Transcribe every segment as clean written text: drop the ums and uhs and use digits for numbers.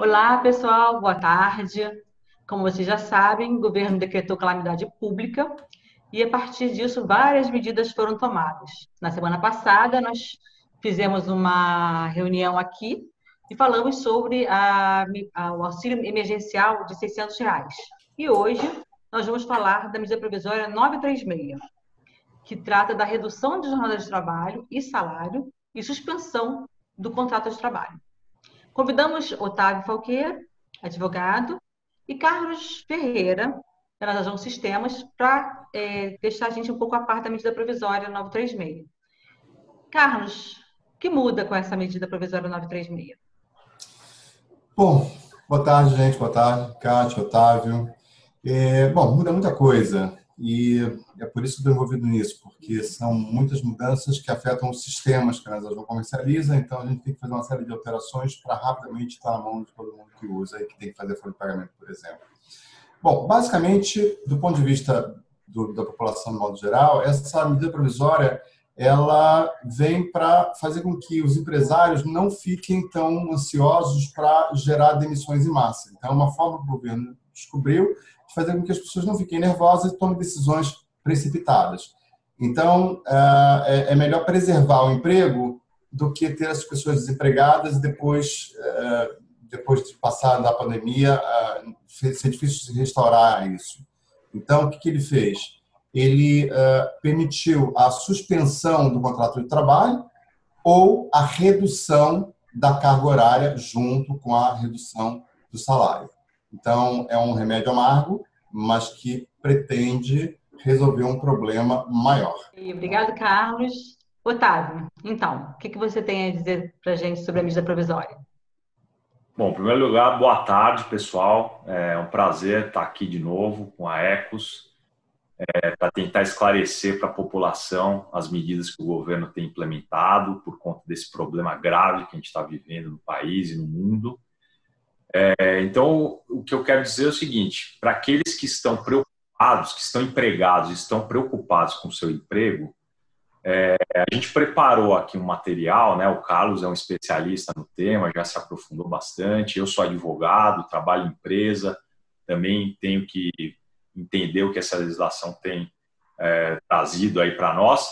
Olá, pessoal, boa tarde. Como vocês já sabem, o governo decretou calamidade pública e, a partir disso, várias medidas foram tomadas. Na semana passada, nós fizemos uma reunião aqui e falamos sobre o auxílio emergencial de R$ 600. E hoje, nós vamos falar da medida provisória 936, que trata da redução de jornada de trabalho e salário e suspensão do contrato de trabalho. Convidamos Otávio Falqueiro, advogado, e Carlos Ferreira, da Nação Sistemas, para deixar a gente um pouco a par da medida provisória 936. Carlos, o que muda com essa medida provisória 936? Bom, boa tarde, gente. Boa tarde, Cátia, Otávio. Bom, muda muita coisa e é por isso que estou envolvido nisso, porque são muitas mudanças que afetam os sistemas que a Nação comercializa, então a gente tem que fazer uma série de alterações para rapidamente estar na mão de todo mundo que usa e que tem que fazer folha de pagamento, por exemplo. Bom, basicamente, do ponto de vista da população, de modo geral, essa medida provisória ela vem para fazer com que os empresários não fiquem tão ansiosos para gerar demissões em massa. Então, é uma forma que o governo descobriu de fazer com que as pessoas não fiquem nervosas e tomem decisões precipitadas. Então, é melhor preservar o emprego do que ter as pessoas desempregadas e depois de passar da pandemia, ser difícil de restaurar isso. Então, o que ele fez? Ele permitiu a suspensão do contrato de trabalho ou a redução da carga horária junto com a redução do salário. Então, é um remédio amargo, mas que pretende resolver um problema maior. Obrigado, Carlos. Otávio, então, o que você tem a dizer para a gente sobre a medida provisória? Bom, em primeiro lugar, boa tarde, pessoal. É um prazer estar aqui de novo com a Ecos, para tentar esclarecer para a população as medidas que o governo tem implementado por conta desse problema grave que a gente está vivendo no país e no mundo. Então, o que eu quero dizer é o seguinte: para aqueles que estão preocupados, que estão empregados, estão preocupados com o seu emprego, a gente preparou aqui um material, né? O Carlos é um especialista no tema, já se aprofundou bastante. Eu sou advogado, trabalho em empresa, também tenho que entender o que essa legislação tem trazido aí para nós.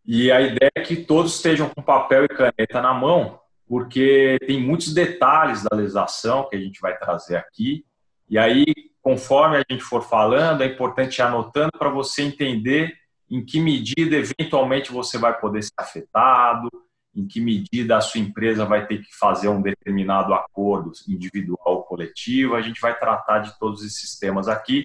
E a ideia é que todos estejam com papel e caneta na mão, porque tem muitos detalhes da legislação que a gente vai trazer aqui. E aí, conforme a gente for falando, é importante ir anotando para você entender em que medida, eventualmente, você vai poder ser afetado, em que medida a sua empresa vai ter que fazer um determinado acordo individual ou coletivo. A gente vai tratar de todos esses temas aqui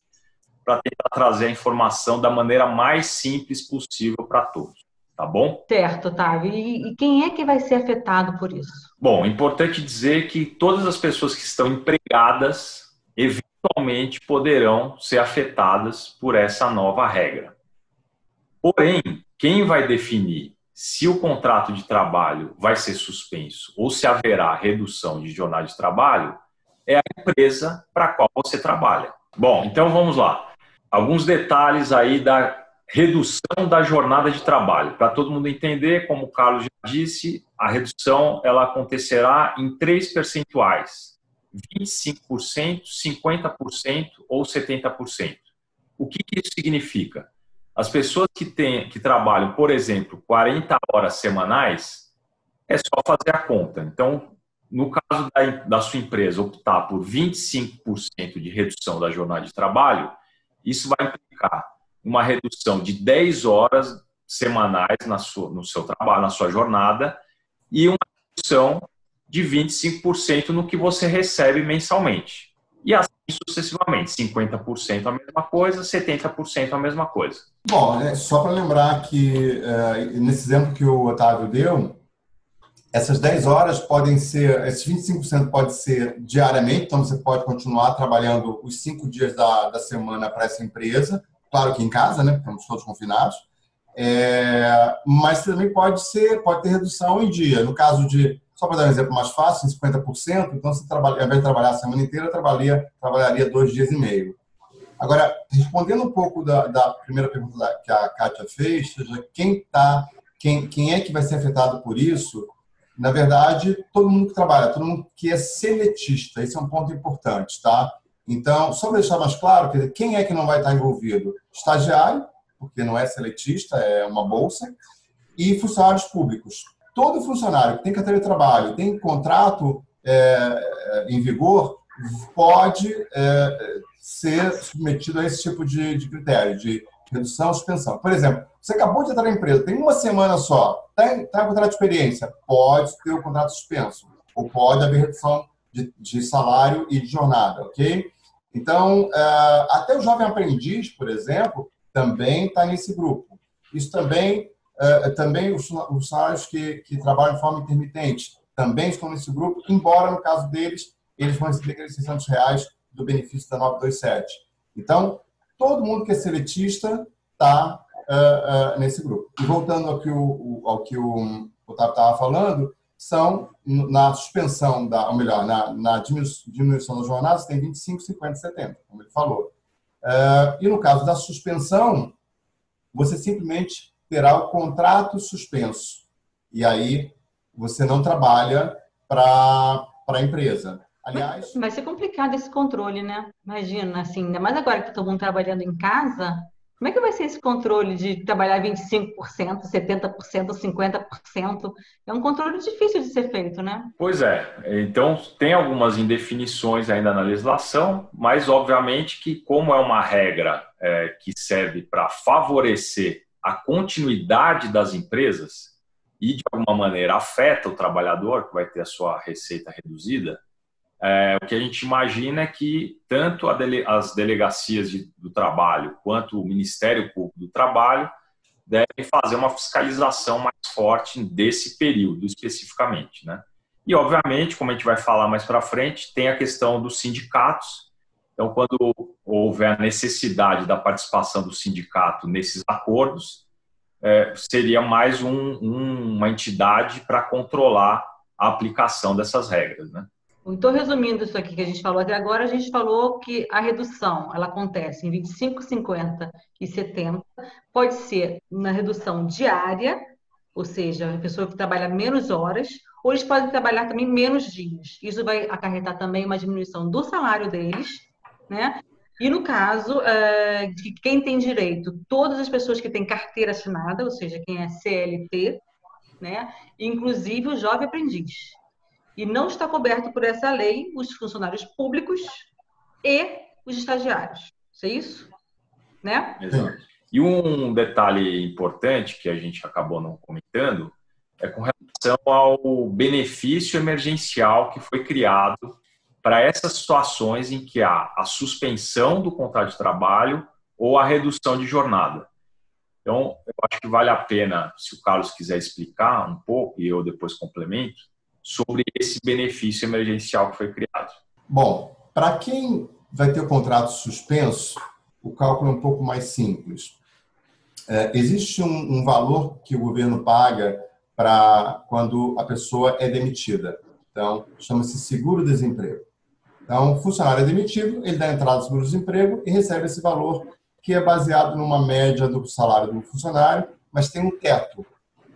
para tentar trazer a informação da maneira mais simples possível para todos, tá bom? Certo, Otávio. E quem é que vai ser afetado por isso? Bom, é importante dizer que todas as pessoas que estão empregadas, eventualmente, poderão ser afetadas por essa nova regra. Porém, quem vai definir se o contrato de trabalho vai ser suspenso ou se haverá redução de jornada de trabalho é a empresa para a qual você trabalha. Bom, então vamos lá. Alguns detalhes aí da redução da jornada de trabalho. Para todo mundo entender, como o Carlos já disse, a redução ela acontecerá em 3 percentuais: 25%, 50% ou 70%. O que isso significa? As pessoas que trabalham, por exemplo, 40 horas semanais, é só fazer a conta. Então, no caso da sua empresa optar por 25% de redução da jornada de trabalho, isso vai implicar uma redução de 10 horas semanais no seu trabalho, na sua jornada, e uma redução de 25% no que você recebe mensalmente. E assim sucessivamente, 50% a mesma coisa, 70% a mesma coisa. Bom, só para lembrar que, nesse exemplo que o Otávio deu, essas 10 horas podem ser, esses 25% pode ser diariamente, então você pode continuar trabalhando os 5 dias da semana para essa empresa, claro que em casa, né, porque estamos todos confinados, mas também pode ter redução em dia. No caso de, só para dar um exemplo mais fácil, em 50%, então você ao invés de trabalhar a semana inteira, trabalharia 2 dias e meio. Agora, respondendo um pouco da primeira pergunta que a Kátia fez, ou seja, quem é que vai ser afetado por isso? na verdade, todo mundo que trabalha, todo mundo que é seletista, esse é um ponto importante, tá? Então, só para deixar mais claro, quer dizer, quem é que não vai estar envolvido? Estagiário, porque não é seletista, é uma bolsa, e funcionários públicos. Todo funcionário que tem carteira de trabalho, tem contrato em vigor, pode ser submetido a esse tipo de critério, de redução ou suspensão. Por exemplo, você acabou de entrar na empresa, tem uma semana só, está em contrato de experiência, pode ter o contrato suspenso, ou pode haver redução de salário e de jornada, ok? Então, até o jovem aprendiz, por exemplo, também está nesse grupo. Isso também os funcionários que trabalham de forma intermitente também estão nesse grupo, embora, no caso deles, eles vão receber aqueles R$600 do benefício da 927. Então, todo mundo que é seletista está nesse grupo. E voltando ao que o Otávio estava falando, são na suspensão, ou melhor, na diminuição das jornadas, tem 25, 50 e 70, como ele falou. E no caso da suspensão, você simplesmente terá o contrato suspenso. E aí você não trabalha para a empresa. Aliás... Vai ser complicado esse controle, né? Imagina, assim, ainda mais agora que todo mundo trabalhando em casa, como é que vai ser esse controle de trabalhar 25%, 70%, 50%? É um controle difícil de ser feito, né? Pois é. Então, tem algumas indefinições ainda na legislação, mas, obviamente, que como é uma regra que serve para favorecer a continuidade das empresas e, de alguma maneira, afeta o trabalhador, que vai ter a sua receita reduzida, o que a gente imagina é que tanto as delegacias do trabalho quanto o Ministério Público do Trabalho devem fazer uma fiscalização mais forte desse período especificamente, né? E, obviamente, como a gente vai falar mais para frente, tem a questão dos sindicatos. Então, quando houver a necessidade da participação do sindicato nesses acordos, seria mais uma entidade para controlar a aplicação dessas regras, né? Então, resumindo isso aqui que a gente falou até agora, a gente falou que a redução ela acontece em 25, 50 e 70. Pode ser na redução diária, ou seja, a pessoa que trabalha menos horas, ou eles podem trabalhar também menos dias. Isso vai acarretar também uma diminuição do salário deles, né? E no caso de quem tem direito, todas as pessoas que têm carteira assinada, ou seja, quem é CLT, né? Inclusive o jovem aprendiz. E não está coberto por essa lei os funcionários públicos e os estagiários. É isso? Né? Exato. E um detalhe importante que a gente acabou não comentando é com relação ao benefício emergencial que foi criado para essas situações em que há a suspensão do contrato de trabalho ou a redução de jornada. Então, eu acho que vale a pena, se o Carlos quiser explicar um pouco, e eu depois complemento, sobre esse benefício emergencial que foi criado. Bom, para quem vai ter o contrato suspenso, o cálculo é um pouco mais simples. Existe um valor que o governo paga para quando a pessoa é demitida. Então, chama-se seguro-desemprego. Então, o funcionário é demitido, ele dá entrada no seguro-desemprego e recebe esse valor que é baseado numa média do salário do funcionário, mas tem um teto.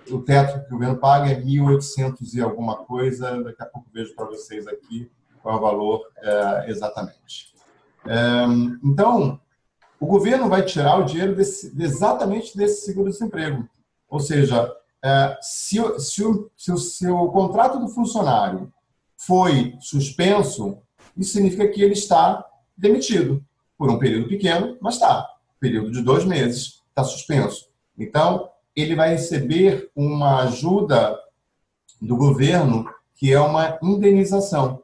O teto que o governo paga é 1.800 e alguma coisa. Daqui a pouco vejo para vocês aqui qual é o valor exatamente. Então, o governo vai tirar o dinheiro exatamente desse seguro-desemprego. Ou seja, se o contrato do funcionário foi suspenso, isso significa que ele está demitido por um período pequeno, mas está. Período de 2 meses, está suspenso. Então, ele vai receber uma ajuda do governo, que é uma indenização.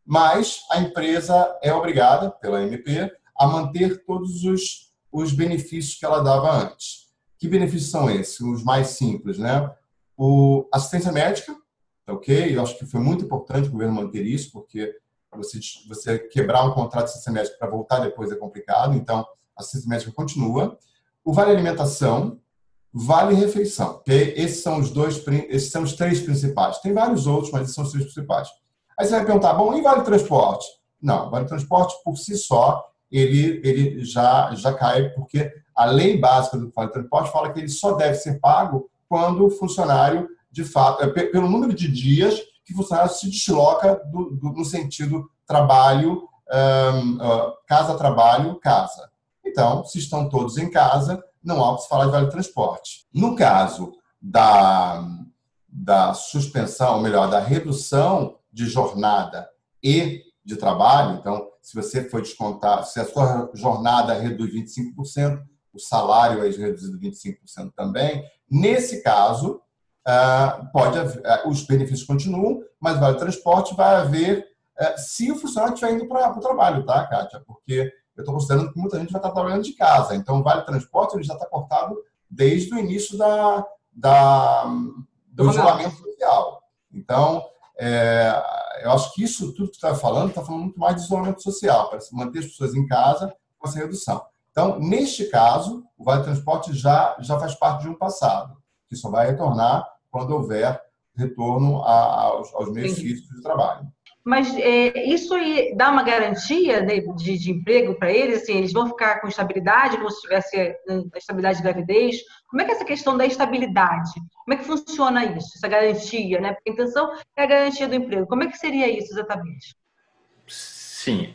Mas a empresa é obrigada, pela MP, a manter todos os benefícios que ela dava antes. Que benefícios são esses? Os mais simples, né? Assistência médica, ok? Eu acho que foi muito importante o governo manter isso, porque você quebrar um contrato de assistência médica para voltar depois é complicado, então a assistência médica continua. O vale alimentação, vale refeição, ok? Esses são os 3 principais. Tem vários outros, mas esses são os 3 principais. Aí você vai perguntar, bom, e vale transporte? Não, vale transporte por si só, ele já cai, porque a lei básica do vale transporte fala que ele só deve ser pago quando o funcionário de fato, pelo número de dias que o funcionário se desloca no sentido trabalho, casa-trabalho, casa. Então, se estão todos em casa, não há o que se falar de vale-transporte. No caso da suspensão, ou melhor, da redução de jornada e de trabalho, então, se você for descontar, se a sua jornada reduz 25%, o salário é reduzido 25% também, nesse caso, os benefícios continuam, mas o vale-transporte vai haver se o funcionário estiver indo para o trabalho, tá, Kátia? Porque eu estou considerando que muita gente vai estar trabalhando de casa, então o vale-transporte ele já está cortado desde o início do isolamento social. Então, eu acho que isso tudo que você está falando muito mais de isolamento social, para manter as pessoas em casa com essa redução. Então, neste caso, o vale-transporte já faz parte de um passado, que só vai retornar quando houver retorno aos meios físicos de trabalho. Mas isso dá uma garantia, né, de emprego para eles? Assim, eles vão ficar com estabilidade, como se tivesse estabilidade de gravidez? Como é que é essa questão da estabilidade? Como é que funciona isso, essa garantia? Né? Porque a intenção é a garantia do emprego. Como é que seria isso exatamente? Sim.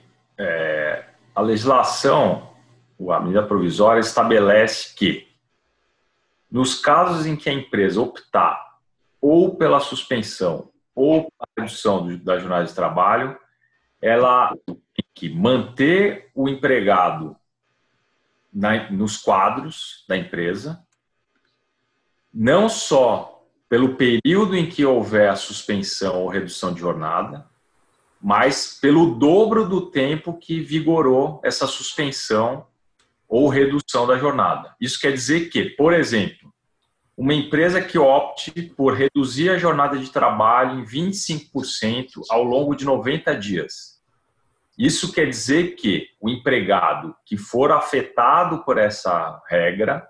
A legislação, a medida provisória, estabelece que, nos casos em que a empresa optar ou pela suspensão ou a redução da jornada de trabalho, ela tem que manter o empregado nos quadros da empresa, não só pelo período em que houver a suspensão ou redução de jornada, mas pelo dobro do tempo que vigorou essa suspensão ou redução da jornada. Isso quer dizer que, por exemplo, uma empresa que opte por reduzir a jornada de trabalho em 25% ao longo de 90 dias. Isso quer dizer que o empregado que for afetado por essa regra,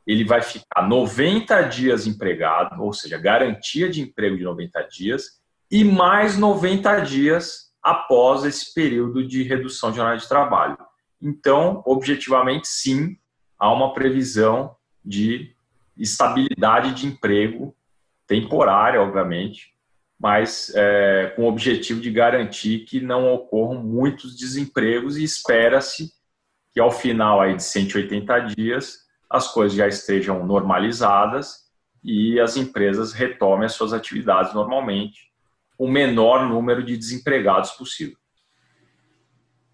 ele vai ficar 90 dias empregado, ou seja, garantia de emprego de 90 dias, e mais 90 dias após esse período de redução de jornada de trabalho. Então, objetivamente, sim, há uma previsão de estabilidade de emprego temporária, obviamente, mas com o objetivo de garantir que não ocorram muitos desempregos e espera-se que ao final aí de 180 dias as coisas já estejam normalizadas e as empresas retomem as suas atividades normalmente, com o menor número de desempregados possível.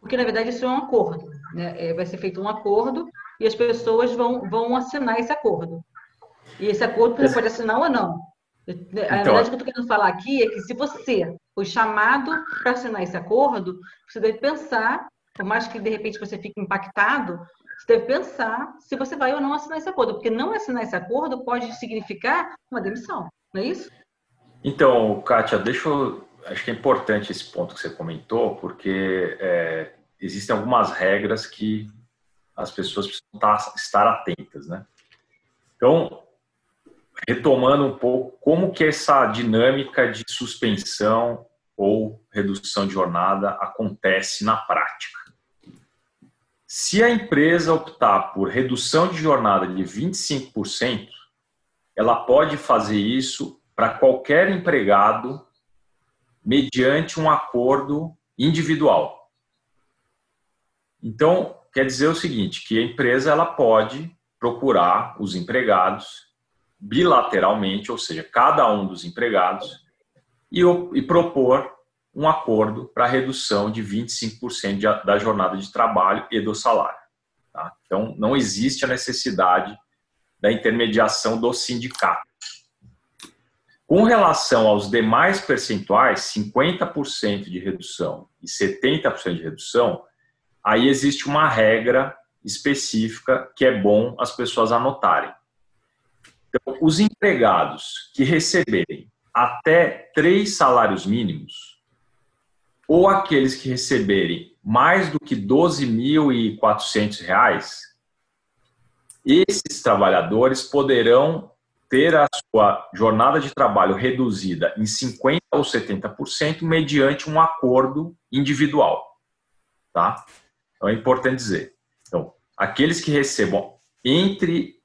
Porque, na verdade, isso é um acordo, né? Vai ser feito um acordo e as pessoas vão assinar esse acordo. E esse acordo você pode assinar ou não. Na verdade, o que eu estou querendo falar aqui é que se você foi chamado para assinar esse acordo, você deve pensar, por mais que de repente você fique impactado, você deve pensar se você vai ou não assinar esse acordo, porque não assinar esse acordo pode significar uma demissão, não é isso? Então, Kátia, acho que é importante esse ponto que você comentou, porque existem algumas regras que as pessoas precisam estar atentas, né? Então, retomando um pouco, como que essa dinâmica de suspensão ou redução de jornada acontece na prática? Se a empresa optar por redução de jornada de 25%, ela pode fazer isso para qualquer empregado mediante um acordo individual. Então, quer dizer o seguinte, que a empresa ela pode procurar os empregados bilateralmente, ou seja, cada um dos empregados, e propor um acordo para redução de 25% da jornada de trabalho e do salário. Tá? Então, não existe a necessidade da intermediação do sindicato. Com relação aos demais percentuais, 50% de redução e 70% de redução, aí existe uma regra específica que é bom as pessoas anotarem. Então, os empregados que receberem até 3 salários mínimos ou aqueles que receberem mais do que R$ 12.400, esses trabalhadores poderão ter a sua jornada de trabalho reduzida em 50% ou 70% mediante um acordo individual. Tá? Então é importante dizer. Então, aqueles que recebam entre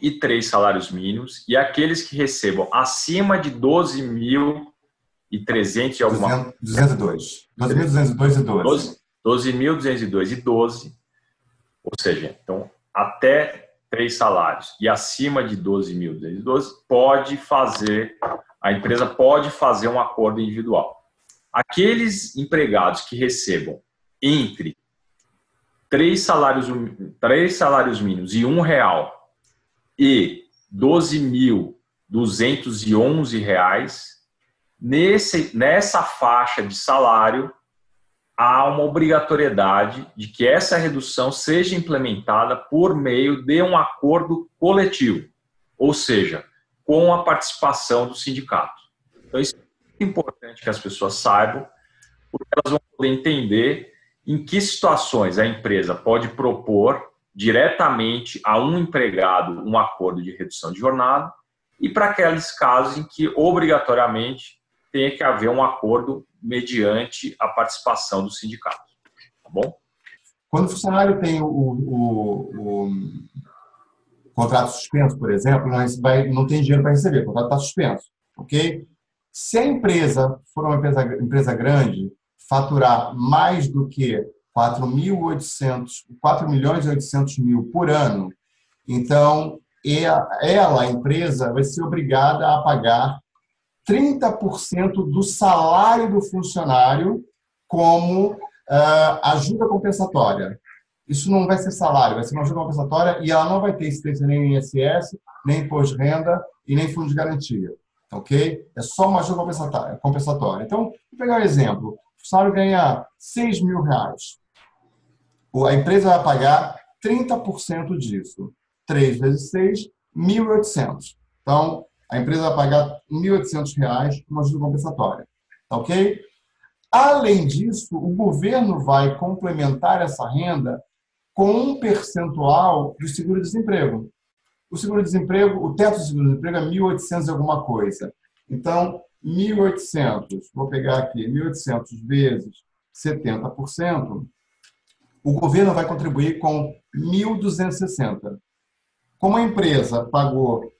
e 3 salários mínimos, e aqueles que recebam acima de 12.300 e alguma... 202. 12.202 e 12. 12.202 e 12. Ou seja, então, até 3 salários e acima de 12.212, a empresa pode fazer um acordo individual. Aqueles empregados que recebam entre 3 salários mínimos e R$1 e R$12.211, nessa faixa de salário, há uma obrigatoriedade de que essa redução seja implementada por meio de um acordo coletivo, ou seja, com a participação do sindicato. Então, isso é muito importante que as pessoas saibam, porque elas vão poder entender em que situações a empresa pode propor diretamente a um empregado um acordo de redução de jornada e para aqueles casos em que, obrigatoriamente, tem que haver um acordo mediante a participação do sindicato. Tá bom? Quando o funcionário tem o contrato suspenso, por exemplo, não tem dinheiro para receber, o contrato está suspenso. Ok? Se a empresa for uma empresa grande, faturar mais do que 4.800.000 por ano, então a empresa vai ser obrigada a pagar 30% do salário do funcionário como ajuda compensatória. Isso não vai ser salário, vai ser uma ajuda compensatória e ela não vai ter incidência nem em INSS, nem imposto de renda e nem fundo de garantia. Ok? É só uma ajuda compensatória. Então, vou pegar um exemplo. O funcionário ganha R$6.000. A empresa vai pagar 30% disso. 3 vezes 6, 1.800. Então, a empresa vai pagar R$1.800 uma ajuda compensatória. Tá ok? Além disso, o governo vai complementar essa renda com um percentual do seguro-desemprego. O seguro-desemprego, o teto do seguro-desemprego é 1.800 e alguma coisa. Então, 1.800, vou pegar aqui, 1.800 vezes 70%, o governo vai contribuir com 1.260. Como a empresa pagou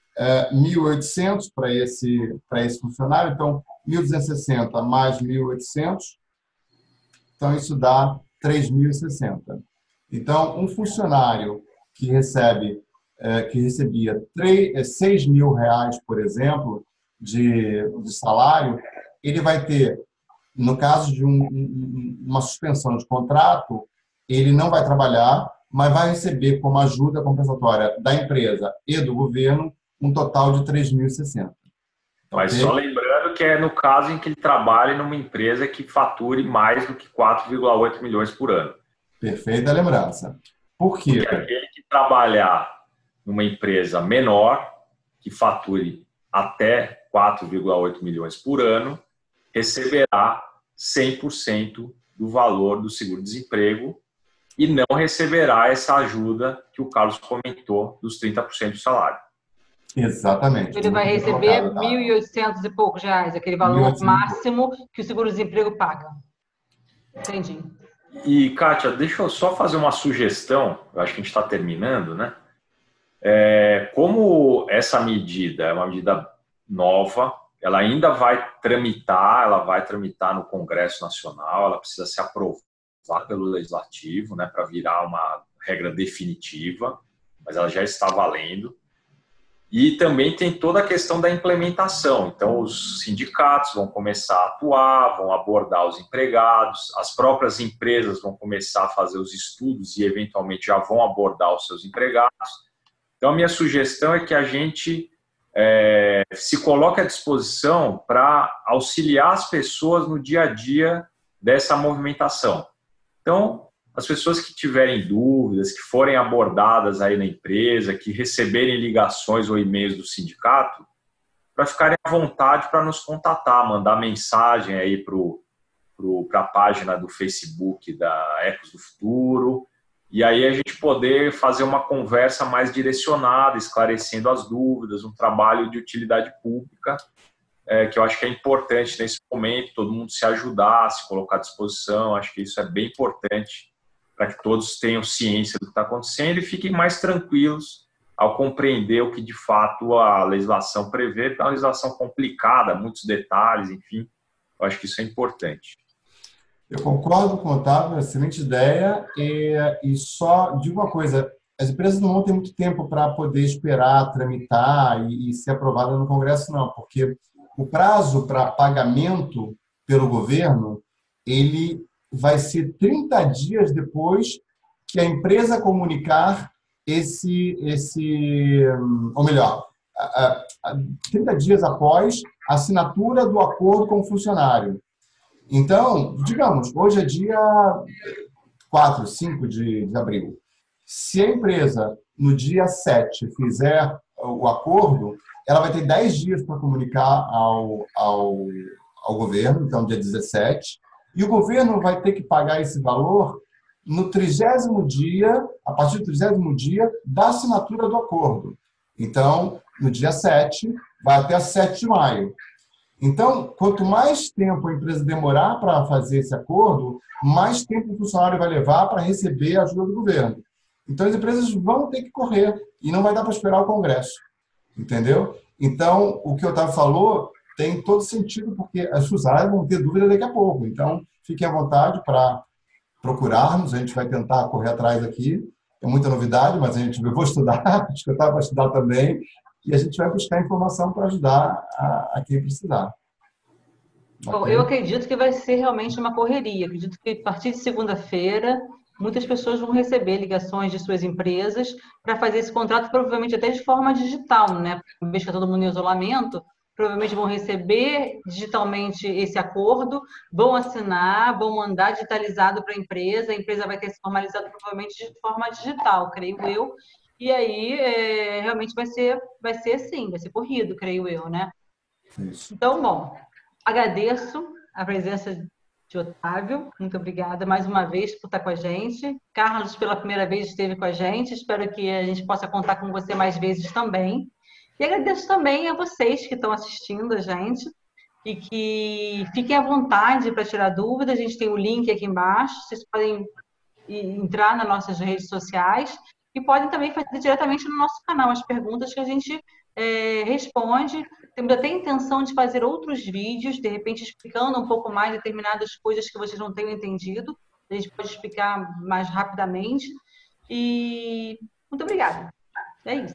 1.800 para esse funcionário, então 1.260 mais 1.800, então isso dá 3.060. Então, um funcionário que recebia R$6.000, por exemplo, de salário, ele vai ter, no caso de uma suspensão de contrato, ele não vai trabalhar, mas vai receber como ajuda compensatória da empresa e do governo um total de 3.060. Mas só lembrando que é no caso em que ele trabalhe numa empresa que fature mais do que 4,8 milhões por ano. Perfeita lembrança. Por quê? Porque aquele que trabalhar numa empresa menor, que fature até 4,8 milhões por ano, receberá 100% do valor do seguro-desemprego e não receberá essa ajuda que o Carlos comentou dos 30% do salário. Exatamente. Ele vai receber 1.800 e poucos reais, aquele valor máximo que o seguro-desemprego paga. Entendi. E, Kátia, deixa eu só fazer uma sugestão, eu acho que a gente está terminando, né? Como essa medida é uma medida nova, ela ainda vai tramitar no Congresso Nacional, ela precisa ser aprovada pelo Legislativo, né, para virar uma regra definitiva, mas ela já está valendo. E também tem toda a questão da implementação. Então, os sindicatos vão começar a atuar, vão abordar os empregados, as próprias empresas vão começar a fazer os estudos e, eventualmente, já vão abordar os seus empregados. Então, a minha sugestão é que a gente se coloque à disposição para auxiliar as pessoas no dia a dia dessa movimentação. Então, as pessoas que tiverem dúvidas, que forem abordadas aí na empresa, que receberem ligações ou e-mails do sindicato, para ficarem à vontade para nos contatar, mandar mensagem aí para a página do Facebook da Ecos do Futuro, e aí a gente poder fazer uma conversa mais direcionada, esclarecendo as dúvidas, um trabalho de utilidade pública, que eu acho que é importante nesse momento, todo mundo se ajudar, se colocar à disposição, acho que isso é bem importante para que todos tenham ciência do que está acontecendo e fiquem mais tranquilos ao compreender o que de fato a legislação prevê, porque é uma legislação complicada, muitos detalhes, enfim, eu acho que isso é importante. Eu concordo com o Otávio, excelente ideia, e só digo uma coisa, as empresas não vão ter muito tempo para poder esperar, tramitar e ser aprovada no Congresso, não, porque o prazo para pagamento pelo governo, ele vai ser 30 dias depois que a empresa comunicar ou melhor, 30 dias após a assinatura do acordo com o funcionário. Então, digamos, hoje é dia 4, 5 de abril. Se a empresa, no dia 7, fizer o acordo, ela vai ter 10 dias para comunicar ao governo, então dia 17, e o governo vai ter que pagar esse valor no 30º dia, a partir do 30º dia da assinatura do acordo. Então, no dia 7, vai até 7 de maio. Então, quanto mais tempo a empresa demorar para fazer esse acordo, mais tempo o funcionário vai levar para receber a ajuda do governo. Então, as empresas vão ter que correr e não vai dar para esperar o Congresso. Entendeu? Então, o que o Otávio falou tem todo sentido, porque as funcionárias vão ter dúvida daqui a pouco. Então, fiquem à vontade para procurarmos, a gente vai tentar correr atrás aqui. É muita novidade, mas eu vou estudar, acho que o Otávio vai estudar também, e a gente vai buscar informação para ajudar a quem precisar. Bom, eu acredito que vai ser realmente uma correria. Acredito que a partir de segunda-feira, muitas pessoas vão receber ligações de suas empresas para fazer esse contrato, provavelmente até de forma digital, né? Uma vez que está todo mundo em isolamento, provavelmente vão receber digitalmente esse acordo, vão assinar, vão mandar digitalizado para a empresa vai ter se formalizado provavelmente de forma digital, creio eu. E aí, realmente vai ser assim, vai ser corrido, creio eu, né? Isso. Então, bom, agradeço a presença de Otávio, muito obrigada mais uma vez por estar com a gente. Carlos, pela primeira vez, esteve com a gente, espero que a gente possa contar com você mais vezes também. E agradeço também a vocês que estão assistindo a gente e que fiquem à vontade para tirar dúvidas, a gente tem o link aqui embaixo, vocês podem entrar nas nossas redes sociais e podem também fazer diretamente no nosso canal as perguntas que a gente responde. Temos até a intenção de fazer outros vídeos, de repente explicando um pouco mais determinadas coisas que vocês não tenham entendido. A gente pode explicar mais rapidamente. E muito obrigada. É isso.